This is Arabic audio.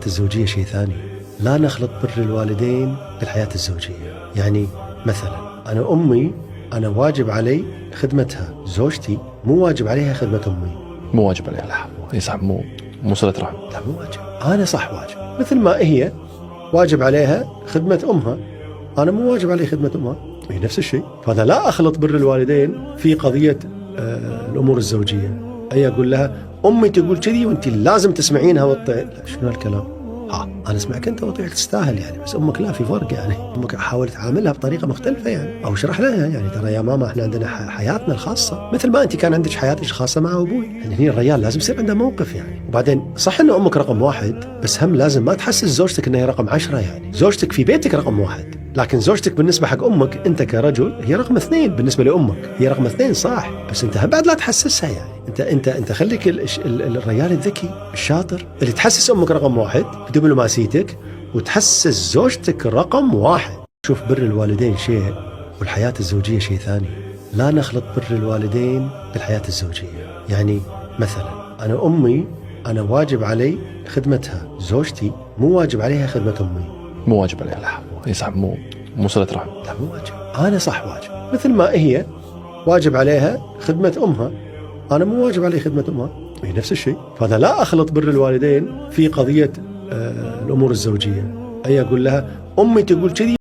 الزوجية شيء ثاني. لا نخلط بر الوالدين بالحياة الزوجية. يعني مثلا أنا أمي أنا واجب علي خدمتها، زوجتي مو واجب عليها خدمة أمي. مو واجب عليها، لا صح، مو صلة رحم. لا مو واجب، أنا صح واجب، مثل ما هي واجب عليها خدمة أمها، أنا مو واجب علي خدمة أمها، هي نفس الشيء. فأنا لا أخلط بر الوالدين في قضية الأمور الزوجية. أي أقول لها أمي تقول كذي وأنت لازم تسمعينها وتطيعين، لا شنو هالكلام؟ أنا أسمعك أنت وأطيعك تستاهل يعني، بس أمك لا، في فرق يعني. أمك أحاول تعاملها بطريقة مختلفة يعني، أو اشرح لها يعني ترى يا ماما إحنا عندنا حياتنا الخاصة مثل ما أنت كان عندك حياتك الخاصة مع أبوي. يعني هنا الرجال لازم يصير عنده موقف يعني. وبعدين صح إن أمك رقم واحد، بس هم لازم ما تحسس زوجتك إنها هي رقم 10 يعني. زوجتك في بيتك رقم واحد، لكن زوجتك بالنسبة حق أمك أنت كرجل هي رقم 2 بالنسبة لأمك، هي رقم 2 صح، بس أنت بعد لا تحسسها يعني. أنت خليك الرجال الذكي الشاطر اللي تحسس أمك رقم 1 بدبلوماسيتك، وتحسس زوجتك رقم 1. شوف، بر الوالدين شيء والحياة الزوجية شيء ثاني. لا نخلط بر الوالدين بالحياة الزوجية. يعني مثلا أنا أمي أنا واجب علي خدمتها، زوجتي مو واجب عليها خدمة أمي. مو واجب عليها، لا صح، مو صلة رحم. لا مو واجب، أنا صح واجب، مثل ما هي واجب عليها خدمة أمها، أنا مو واجب علي خدمة أمها، هي نفس الشيء. فأنا لا أخلط بر الوالدين في قضية الأمور الزوجية. أي أقول لها أمي تقول كذي